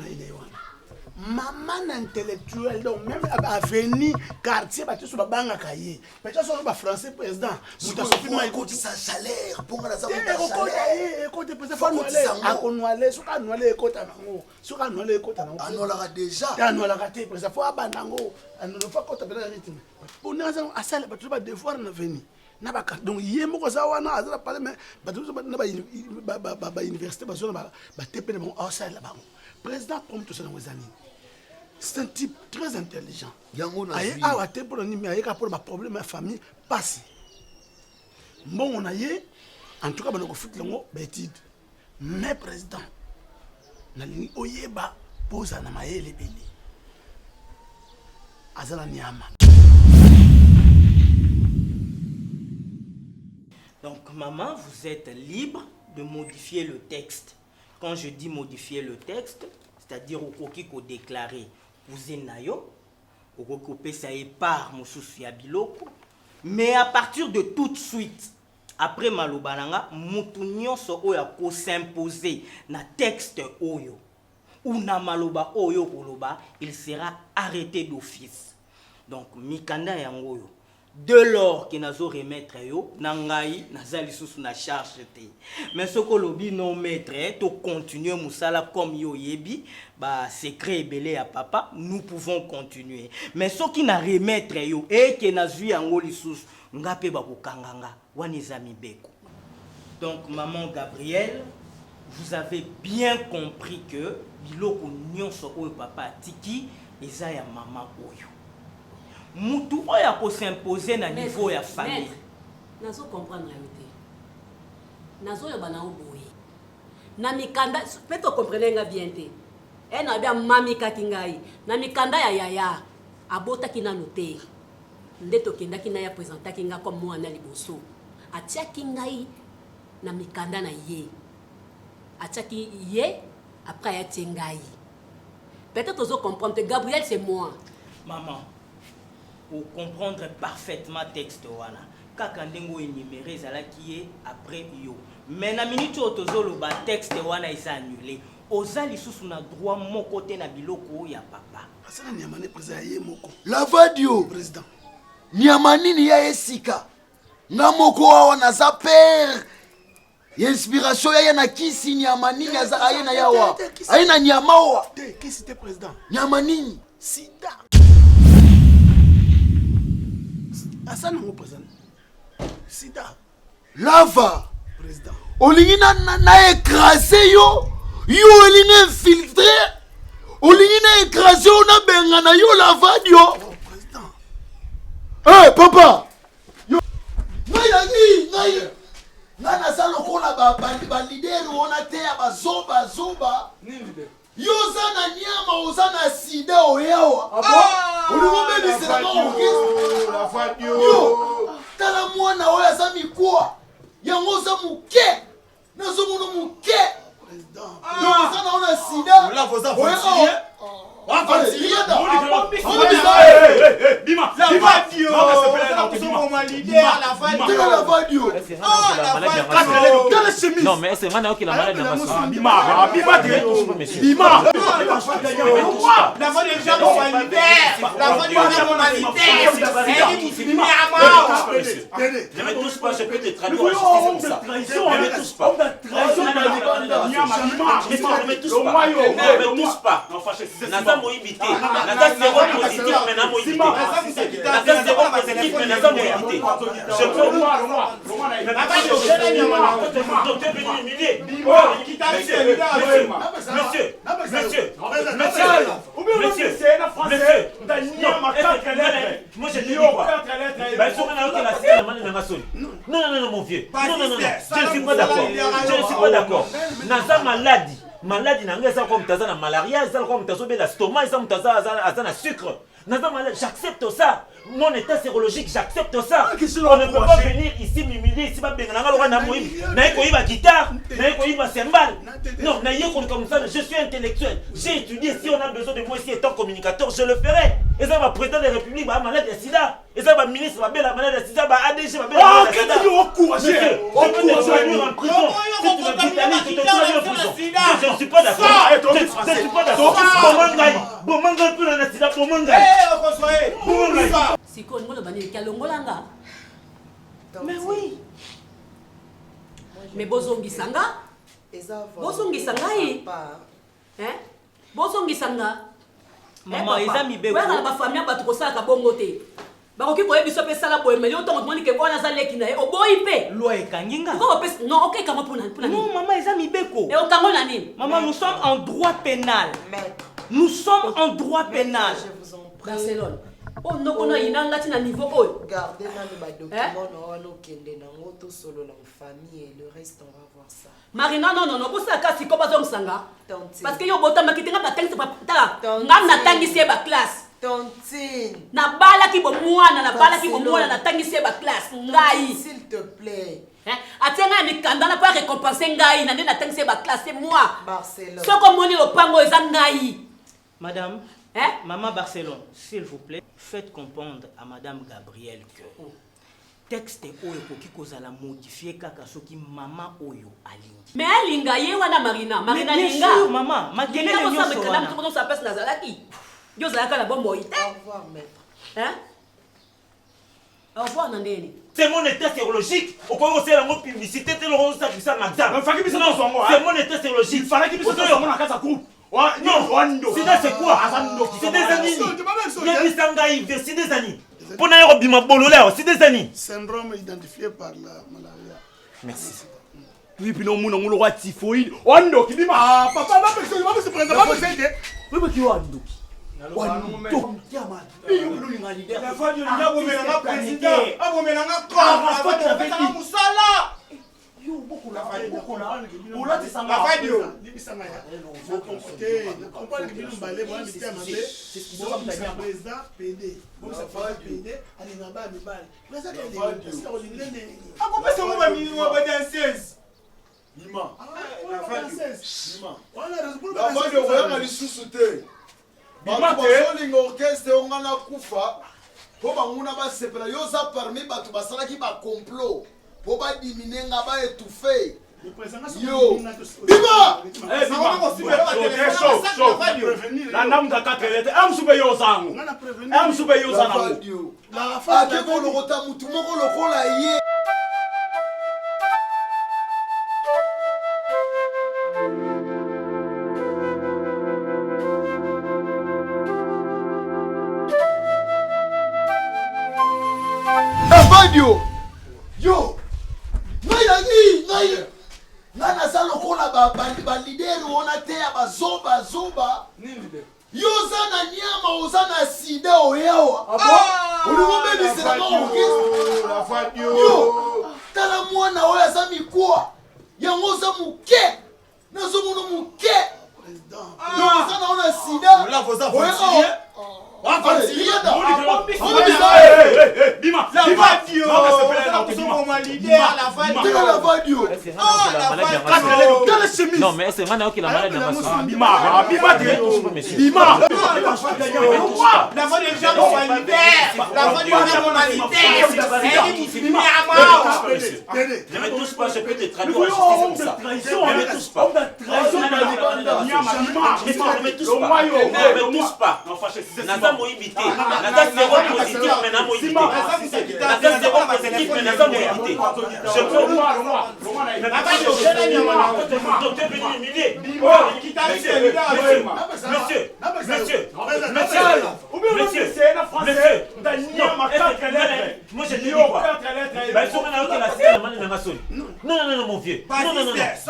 maman intellectuelle, donc même avenir, quartier, bah, tu sois banga cahier. Mais tu sois français président. Tu dois écouter sa salaire. Pour la salaire. Écoute, président, faut nous aller. Sur nous aller, écoute, sur nous aller, écoute, nous l'aura déjà. Nous l'aura raté, président. Faut abandango. Nous faut qu'on t'appelle le rythme. Pour nous, à ça, tu vas devoir nous venir. Donc hier moko za wana azala parler mais bato na ba université ba zona ba tepele bon outside là bango président comme tout ça dans les années c'est un type très intelligent yango na aye awa te pour ni mais aye ka pour ba problème de famille passe bon on aye en tout cas ba ko fit lango ba étude mais président na lingi oyeba posa na mayele beli azala nyama. Donc, maman, vous êtes libre de modifier le texte. Quand je dis modifier le texte, c'est-à-dire au kokiko déclaré, vous êtes nayo, au kokopé ça est par moussoussi ya biloko, mais à partir de tout de suite, après malobananga, mutu nyonso oyo ko s'imposer na texte oyo, ou na maloba oyo koloba, il sera arrêté d'office. Donc, mikanda yangoyo. De lors que nazo remettre yo nangai nazali susu na charge te mais ce que lobi non maître to continuer musala comme yo yebi ba secret belé à papa nous pouvons continuer mais ce qui na remettre yo et que nazui yango lisusu ngape ba kokanganga wanizami beko. Donc maman Gabrielle, vous avez bien compris que biloko nyonso oyo papa tiki eza ya maman oyo. Mutu oya ko s'imposer na niveau ya famille. Nazo comprendre yote. Nazo yoba na oboye. Na mikanda peut-être comprendre nga bien te. E na bia mami katingai. Na mikanda ya yaya abota kina noter. Ndeto kenda kina ya présenter kinga comme moi na liboso. Atia kingai na mikanda na ye. Atia ki ye après ya tingai. Peut-être ozo comprendre que Gabriel c'est moi. Maman, pour comprendre parfaitement texte wana kaka ndengo énuméré zala qui est après yo mais na minute otozolo ba texte wana isa annulé ozali susu na droit mon côté na biloko ya papa asana nyamane président ye moko lavadio président nyamani ni ya esika nga moko awa naza père inspiration ya na kisi nyamani naza aye na yawa aye na nyamawa te kisi te président nyamani sida asana ngo président sida lava président olingi na écraser yo olingi infiltré olingi na écraser yo na benga na yo lavadio président papa yo ngai naza lokola ba leader wana te ya bazoba yo oza na nyama oza na sida oyawa olingobebisela yo tala mwana oyo aza mikwa yango oza moke nazomona moke yo oza na ona sida Non, mais c'est maintenant qu'il a malade dans ma soirée. Ne me touche pas, je peux te traduire en justice pour ça. Ne me touche pas. Ne me touche pas. Naza moïbité. Naza zéro positif, mais n'a moïbité. Naza zéro positif, mais naza moïbité. Je peux docteur venu humilier. Moi je te dis quoi? Non, mon vieux. Non, je ne suis pas d'accord. Je ne suis pas d'accord. Naza maladie. Maladie n'a pas comme Taza la malaria, ça comme Taza la stomac, ça comme Taza la sucre. J'accepte ça. Mon état sérologique, j'accepte ça. On ne peut pas venir ici m'humilier, ici, ma guitare, ma cymbale. Non, comme ça, je suis intellectuel. J'ai étudié, si on a besoin de moi ici étant communicateur, je le ferai. Et ça va président de la République, va malade de sida. Et ça va ministre, va la malade de sida, va ADG, va la malade de sida. Monsieur, je peux te traduire en prison. Si tu me brutalises, tu te traduis en prison. Je ne suis pas d'accord. Je ne suis pas d'accord. Bomangai, plus la sida, Bomangai. Siko ngolo bani kalongolanga. Mais oui. Mais bozongisanga? Bozongisanga yi. Hein? Bozongisanga. Maman, eza mibeko. Bana ba famille ba tukosala ka bongo te. Ba koki ko yebiso pe sala boye mais yo to moni ke bona za leki na ye oboyi pe. Loi ekanginga. Ko pe non OK kama pona. Non, maman, eza mibeko. Et on kango na nini? Maman, nous sommes en droit pénal. Nous sommes en droit pénal. Je vous en prie. Barcelone. Oh non, on a une angati na niveau haut. Gardez dans le document, on a kende na ngoto solo la famille et le reste on va voir ça. Marina non, pour ça kasi ko bazong sanga. Parce que yo bota makitinga ba tangisi ba ta. Ngam na tangisi ba classe. Tontine. Na bala ki bo mwana, na bala ki bo mwana na tangisi ba classe. Ngai. S'il te plaît. Atenga ni kanda na pas récompenser ngai na na tangisi ba classe c'est moi. Barcelone. Soko moni lo pango eza ngai. Madame, Maman Barcelone, s'il vous plaît, faites comprendre à Madame Gabrielle que texte oyo koki kozala modifié kaka soki maman oyo alingi. Mais alinga ye wana Marina linga. Sûr, maman, makelele nyonso wana. Tout ça passe nazalaki. Yo zalaka la bombo ite. Au revoir maître. Au revoir Nandeni. C'est mon état sérologique. Au point où c'est la mot publicité, c'est le rose ça puissant Maxam. C'est mon état sérologique. Il fallait qu'il puisse se faire mon casa coupe. Non, c'est quoi? C'est des années. C'est des années. Pour c'est des années. Syndrome identifié par la malaria. Merci. Oui, puis non, mon roi typhoïde. Wando, qui dit ah, papa, ma personne, ma personne, ma personne. Oui, mais qui Wando? bazolinga orchestre ongana kufa po banguna basepela yo za parmi bato basalaki bakomplot po badimine nga baétouffe yo bima akekolokota mutu moko lokola ye. Yo, ngai naza lokola balideri wana te ya bazoba yo oza na nyama oza na sida oyawa olingobebisela maorkestre yo tala mwana oyo aza mikwa yango oza moke nazomona moke yo oza na ona sida chemise. Non, mais c'est maintenant qu'il a malade dans ma soeur. Bima, monsieur. Bima. La voix des gens sont humanitaires. La voix des gens sont humanitaires. Elle est filmée à mort. Ne me touche pas, je peux te traduire en justice comme ça. Ne me touche pas. Ne me touche pas. Ne me touche pas. Naza moïbité. Naza zéro positif, mais n'a moïbité. Naza zéro positif, mais naza moïbité. Je peux moi je te dis quoi? Non, mon vieux. Non, je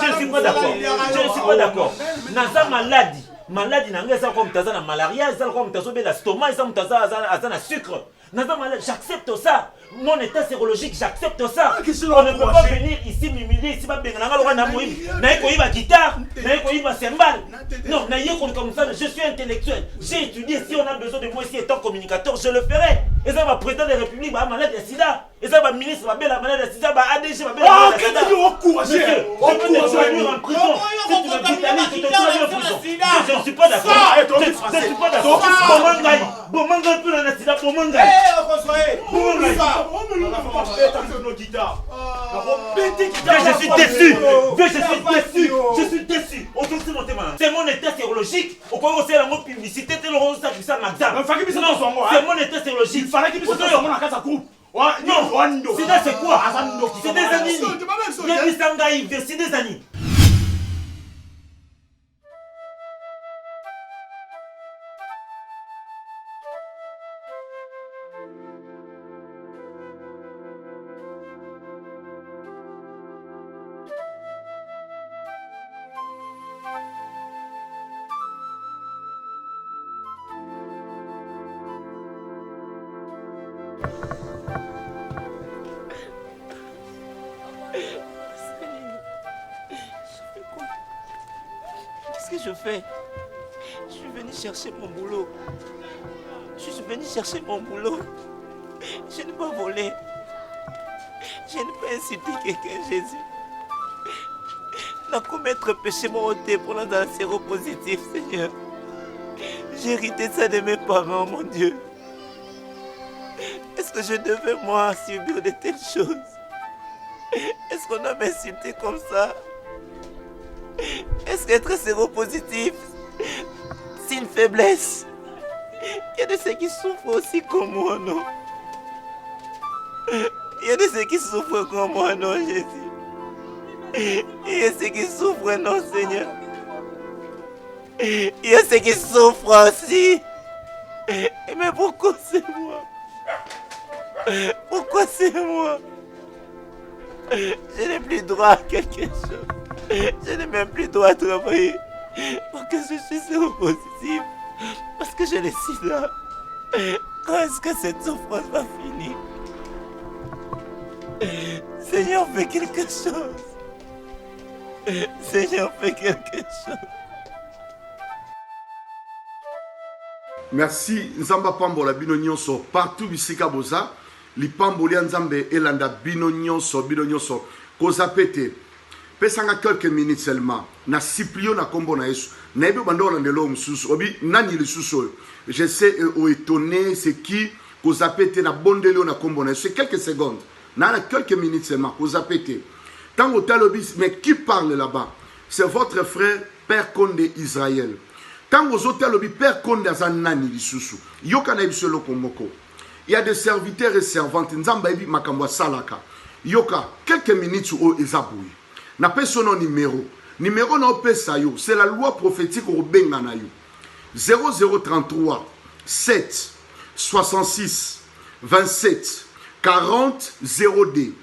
ne suis pas d'accord. Je ne suis pas d'accord. Naza maladie. Maladie n'a pas comme t'as la malaria, ça comme t'as sauvé la stomac, ça t'as la sucre. J'accepte ça. Mon état sérologique, j'accepte ça. On ne peut pas venir ici m'humilier, ici ma guitare, ma cymbale. Non, comme ça, je suis intellectuel. J'ai étudié, si on a besoin de moi ici étant communicateur, je le ferai. Et ça va président de la République, malade de sida. Et ça va ministre, la malade de sida, ADG, ma belle malade de sida. Monsieur, je peux te soigner en prison. Si tu me brutalises, tu te soignes en prison. Je ne suis pas d'accord. Je ne suis pas d'accord. Bomangaï, plus la sida, Bomangaï. Je suis déçu. Je suis déçu. C'est mon état sérologique. Au point où c'est la mot publicité, c'est le rose ça Maxam. C'est mon état sérologique. Non, c'est quoi? C'est des années. C'est des années. Qu'est-ce que je fais? Je suis venu chercher mon boulot. Je suis venu chercher mon boulot. Je n'ai pas volé. Je n'ai pas insulté quelqu'un, Jésus. N'a commettre péché mortel pour la dans séropositif, Seigneur. J'ai hérité ça de mes parents, mon Dieu. Est-ce que je devais, moi, subir de telles choses? Est-ce qu'on a m'insulté comme ça? Est-ce qu'être séropositif, c'est une faiblesse? Il y a de ceux qui souffrent aussi comme moi, non? Il y a de ceux qui souffrent comme moi, non, Jésus? Il y a ceux qui souffrent, non, Seigneur? Il y a ceux qui souffrent aussi. Mais pourquoi c'est moi? Pourquoi c'est moi? Je n'ai plus droit à quelque chose. Je n'ai même plus droit à travailler. Parce que je suis séropositif. Parce que j'ai le sida. Quand est-ce que cette souffrance va finir? Seigneur, fais quelque chose. Seigneur, fais quelque chose. Merci Nzamba Pambola bino nyonso partout bisika boza lipamboli Nzambe elanda bino nyonso koza pete pesanga quelques minutes seulement na siplio na kombo na Yesu na ebe bando na ndelo mususu obi nani lisusu je sais au étonné c'est qui koza pete na bondelo na kombo na Yesu quelques secondes na quelques minutes seulement koza pete tango talobi mais qui parle là-bas c'est votre frère Père Condé Israël. Quand vous êtes le Père Condé Azanani lisusu, yokana ibisolo komoko. Il y a des serviteurs et servantes, nzamba ibi makambo salaka. Yoka, quelques minutes au ezaboui. Na personne numéro. Numéro na opesa yo, c'est la loi prophétique au bengana yo. 0033 7 66 27 40 0D.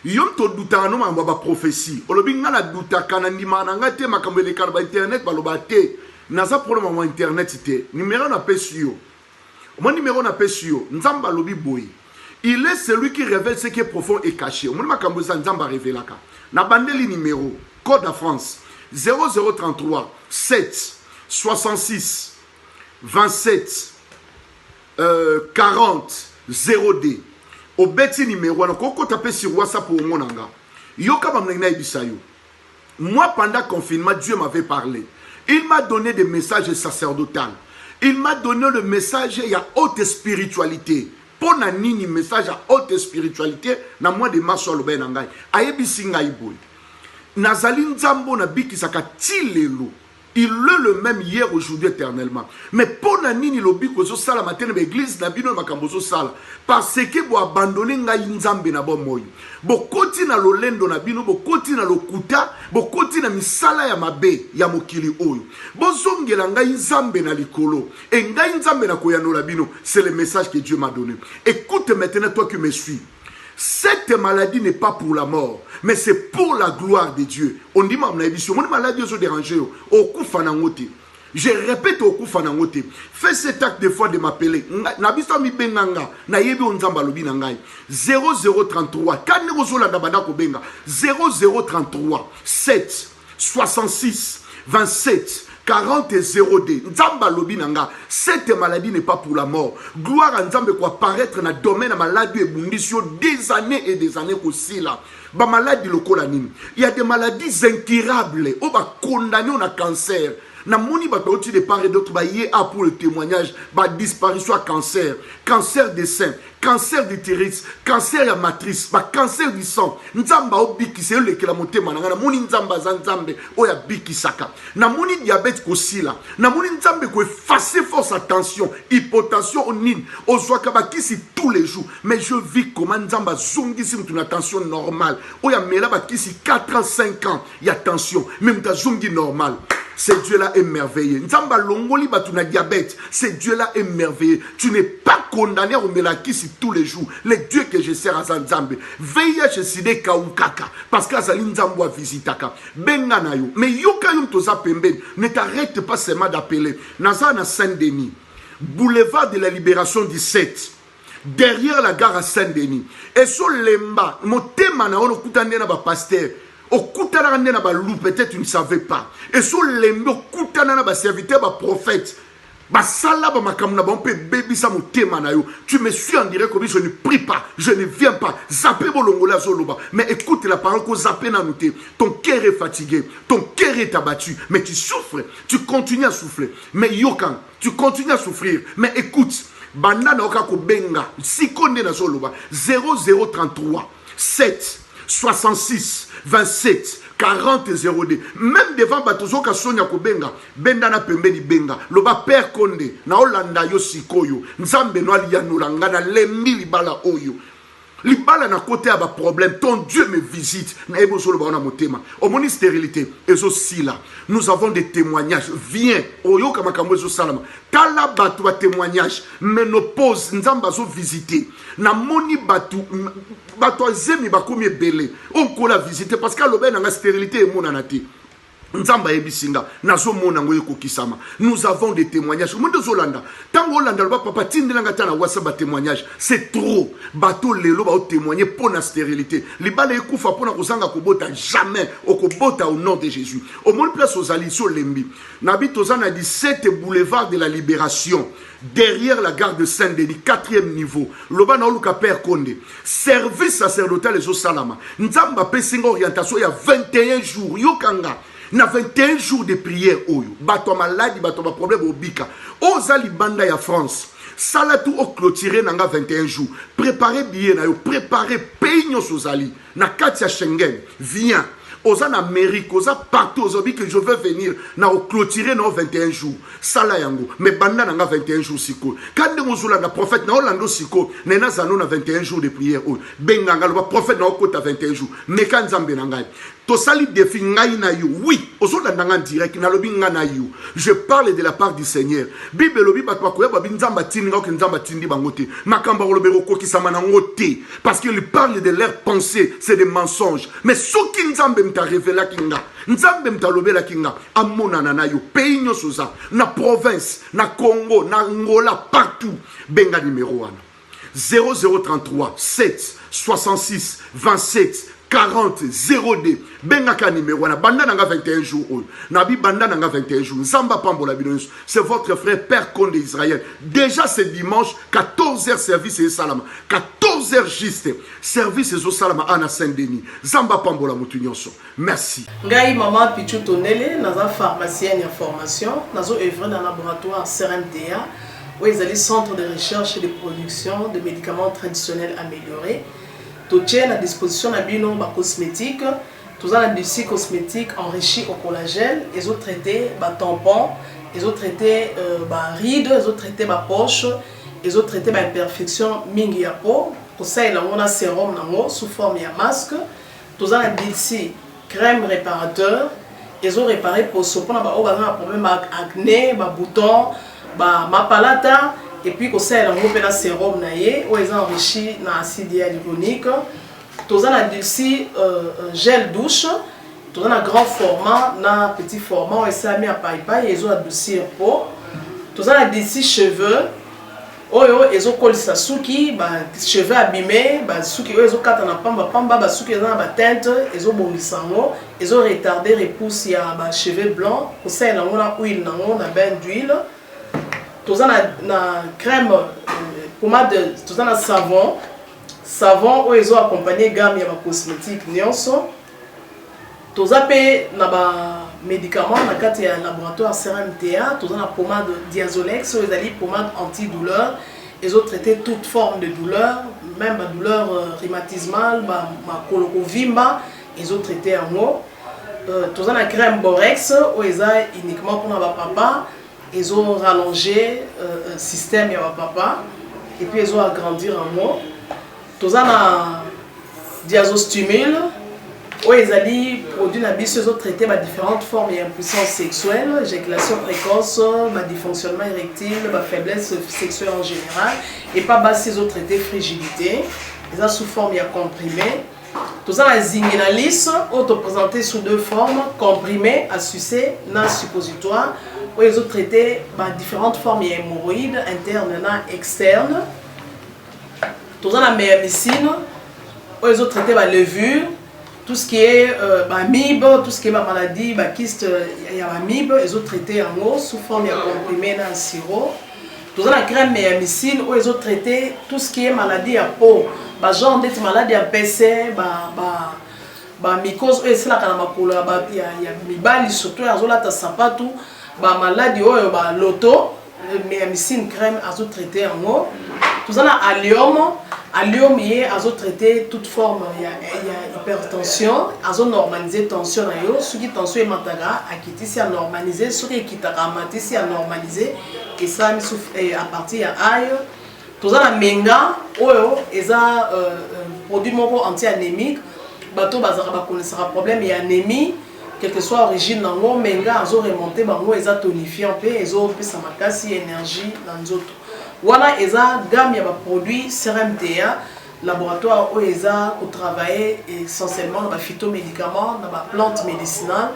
Yom to douta no mamba ba prophétie. Olobi ngana douta kana ndima na ngate makambo le karba internet baloba te. Naza problème mon internet te. Numéro na pesio. Mon numéro na pesio. Nzamba lobi boy. Il est celui qui révèle ce qui est profond et caché. Mon makambo za nzamba révélaka. Na bandeli numéro code de France 0033 7 66 27 40 0D. Au beti numéro, on a tapé sur WhatsApp pour mon anga. Yoka bamna ibisayo. Moi, pendant le confinement, Dieu m'avait parlé. Il m'a donné des messages sacerdotaux. Il m'a donné le message, il y a haute spiritualité. Pour nini message à haute spiritualité, na moi de maso lo ben ngai. Ayebi singa iboy. Nazali nzambo na biki saka tilelo. Il est le même hier, aujourd'hui, éternellement. Mais pour nini lobi ko zo sala matin na église na bino makambo zo sala parce que bo abandonner ngai nzambe na bo moyo. Bo koti na lolendo na bino, bo koti na lokuta, bo koti na misala ya mabe ya mokili oyo. Bo zongela ngai nzambe na likolo. Et ngai nzambe na koyanola bino, c'est le message que Dieu m'a donné. Écoute maintenant toi qui me suis. Cette maladie n'est pas pour la mort, mais c'est pour la gloire de Dieu. On dit, mon maladie est dérangée. Je répète au Koufanangote. Fais cet acte de foi de m'appeler. 0033 0033 7 66 27 40 0D. Nzamba lobi nanga. Cette maladie n'est pas pour la mort. Gloire à Nzambe quoi apparaître dans le domaine de la maladie et bundisio des années aussi là. Ba maladie lokolanine. Il y a des maladies incurables. On va condamner on a cancer. Na moni ba toti de part et d'autre ba yé a pour le témoignage ba disparition à cancer, cancer des seins, cancer d'utérus, cancer ya matrice, ba cancer du sang. Nzamba obiki c'est le que la monté mananga na moni nzamba zanzambe oya biki saka. Na moni diabète ko sila. Na moni nzambe ko effacer force attention, hypotension onine, ozwa kabaki si tous les jours. Mais je vis comment nzamba zongi si une attention normale. Oya mela ba ki si 4 ans 5 ans, il y a tension, même ta zongi normal. Ce Dieu-là est merveilleux. Nzamba longoli batuna diabète. Ce Dieu-là est merveilleux. Tu n'es pas condamné à melakisi tous les jours. Le Dieu que je sers à Zanzambe. Veille chez Side Kaukaka. Parce que Azali Nzambo a visitaka. Bengana yo. Mais yoka yom toza pemben. Ne t'arrête pas seulement d'appeler. Nazana Saint-Denis. Boulevard de la Libération 17. Derrière la gare à Saint-Denis. Et sur l'emba. Motema na ono kutande na ba pasteur. Au Koutana na balou, peut-être tu ne savais pas. Et sur les mots Koutana na ba serviteur, ba prophète, ba sala ba makamuna ba on peut baby sa motema na yo. Tu me suis en direct comme je ne prie pas, je ne viens pas. Zappé bolongola zoloba. Mais écoute la parole que zappé na noté. Ton cœur est fatigué, ton cœur est abattu, mais tu souffres, tu continues à souffrir. Mais yokan, tu continues à souffrir. Mais écoute, bandana okako benga, sikonde na zoloba 0033 7 66 27 40 0D. Même devant Batozo Kasonia Kobenga, Bendana Pembeni Benga, Loba Père Konde, na Olanda yo sikoyo, Nzambe no alianulanga na lembi libala oyo. Libala na côté a ba problème, ton Dieu me visite. Na ebo solo ba ona motema. Omoni stérilité, ezo sila. Nous avons des témoignages. Viens, oyo kama kambo ezo salama. Tala batu ba témoignage, ménopause, Nzamba zo visiter. Na moni batu zemi ba komi belé. On ko la visiter parce que lobe na stérilité e mona na te. Nzamba ebisinga nazo mona ngoye kokisama. Nous avons des témoignages. Mondo zolanda. Tango Olanda loba papa tindelanga tana wasa ba témoignage. C'est trop. Bato lelo ba témoigner pour la stérilité. Libala ekufa pona kozanga kobota jamais okobota au nom de Jésus. Au monde place aux alliés lembi. Nabi tozana 17 boulevard de la Libération. Derrière la gare de Saint-Denis, 4e niveau. Loba na oluka Père Konde. Service sacerdotal les Salama. Nzamba pesinga orientation il y a 21 jours. Yokanga. Na 21 jours de prière oyo. Bato maladi, bato ba problème au bika. Ozali banda ya France. Salatu o clôturer nanga 21 jours. Préparez billet na yo, préparez peigno sozali. Na katia Schengen. Viens. Oza en Amérique, oza partout, ozobi que je veux venir, na o clôturer na 21 jours. Sala yango, mais banda nanga 21 jours siko. Quand on zola na prophète na Orlando siko, nena zano na 21 jours de prière. Benganga le prophète na okota 21 jours. Mais quand Zambé nanga, to sali défi ngai na you. Oui, ozola nanga direct na lobi nga na you. Je parle de la part du Seigneur. Bible lobi batwa ko yaba binzamba tinga ko nzamba tindi bangote. Makamba lobero ko kisama na ngote parce qu'il parle de leurs pensées, c'est des mensonges. Mais soki nzambe mta révéla kinga. Nzambe mta lobela kinga. Amona na yo pays nyosoza na province, na Congo, na Angola partout. Benga numéro 1. 0033 7 66 27 40 02 bengaka numéro wana banda nanga 21 jours oyo nabi banda nanga 21 jours nzamba pambola bino nyonso. C'est votre frère Père Conde Israël. Déjà ce dimanche 14h service et salama 14h juste service et salama ana Saint-Denis nzamba pambola mutu nyonso. Merci. Ngai maman Pichu Tonele naza pharmacienne en formation nazo œuvrer dans laboratoire CRMTA où ils allaient centre de recherche et de production de médicaments traditionnels améliorés. Tout tient à disposition de bino ba cosmétiques, tout ça des cosmétiques enrichis au collagène, ils ont traité ba tampons, ils ont traité ba rides, ils ont traité ba poche, ils ont traité ba imperfection mingi ya peau, pour ça il a un sérum nango sous forme ya masque, tout ça des crème réparateur, ils ont réparé pour ce pour ba un problème acné, ba boutons, ba mapalata. Et puis, quand c'est un sérum, où ils ont enrichi dans l'acide hyaluronique, tous un gel douche, tous un grand format, un petit format, et ça a mis à paille, ils ont adouci un peau, tous un cheveux, ils ont collé sa souki, cheveux abîmés, souki, ils ont quatre pamba, souki, ils ont la teinte, ils ont bondi sango, ils ont retardé repousse, il y a cheveux blancs, pour ça, ils ont huile, ils ont bain d'huile. Tout na crème, pommade, tout na savon où ils ont accompagné gamme ya cosmétique nyonso. Tout ça na ba médicaments na kati ya laboratoire CRMTA, tout na pommade Diazolex, où ils allaient pommade antidouleur. Ils ont traité toute forme de douleur, même la douleur rhumatismale, ma colorovimba, ils ont traité en haut. Tout ça na crème Borex où ils ont uniquement pour na papa. Ils ont rallongé le système ya papa et puis ils ont agrandi en moi. Tout ça na diazostimule où ils allaient produire na bis ils ont traité ma différentes formes d'impuissance sexuelle, éjaculation précoce, ma dysfonctionnement érectile, ma faiblesse sexuelle en général et pas bas ils ont traité frigidité. Ils ont sous forme ya comprimé. Tout ça la zinguinalis auto présenté sous deux formes, comprimé à sucer, na suppositoire. Où ils ont traité différentes formes d'hémorroïdes internes et externes. Tout ça la médecine, où ils ont traité la levure, tout ce qui est mib, tout ce qui est maladie, kyste, il y a mib, ils ont traité en eau sous forme de comprimé dans le sirop. Tout ça la crème médecine, où ils ont traité tout ce qui est maladie à peau, genre d'être maladie à PC, mycose, c'est là qu'il y a mibali surtout, ils ont là sapatou. Maladie loto médecine crème azo traité en eau tout ça là allium y azo traité toute forme il y a hypertension azo normaliser tension na yo ce qui tension est mataga akiti si a normaliser ce qui kitaka mati si a normaliser et ça à partir ya aille tout ça la menga oyo eza produit moko anti-anémique bato bazaka ba connaissera problème et anémie quelle que soit l'origine nango menga azo remonter bango eza tonifiant pe ezo pesa makasi énergie dans nzoto wana eza gamme ya ba produits CRMTA laboratoire où eza ko travailler essentiellement dans ba phytomédicaments dans ba plantes médicinales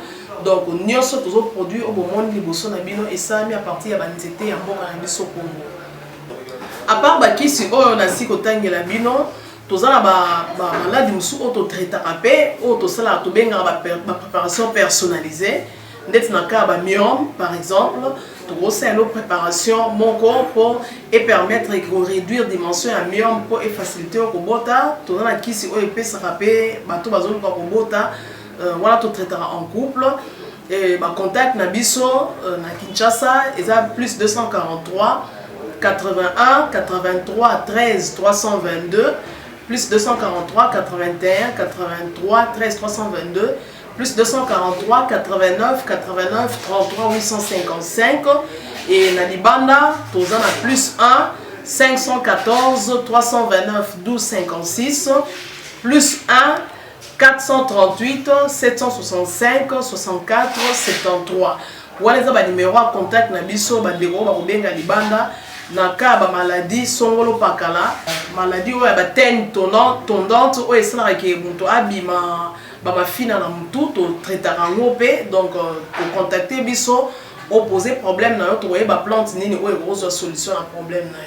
donc nyonso tozo produit au bomoni liboso na bino esami à partir ya ba nzete ya mboka na biso Congo à part ba kisi oyo na siko tangela bino tous na maladi musu auto traitera pe auto sala to benga ba préparation personnalisée ndeti na ka ba myome par exemple to c'est une préparation mon corps et permettre de réduire dimension à myome pour faciliter au bota to na kisi o pe sera pe bato bazolo ko bota voilà to traitera en couple et ba contact na biso na Kinshasa eza plus 243 81 83 13 322 plus 243 81 83 13 322 plus 243 89 89 33 855 et na libanda tozana plus 1 514 329 12 56 plus 1 438 765 64 73 wana eza ba numéro à contact na biso ba ndeko ba kobenga libanda na ka ba maladie songolo pakala maladie oyo ba teigne tondante oyo esalaka ke moto abima ba mafina na mutu to traitaka ngo pe donc ko contacter biso opposer problème na yo to ba plante nini oyo kozwa solution na problème na yo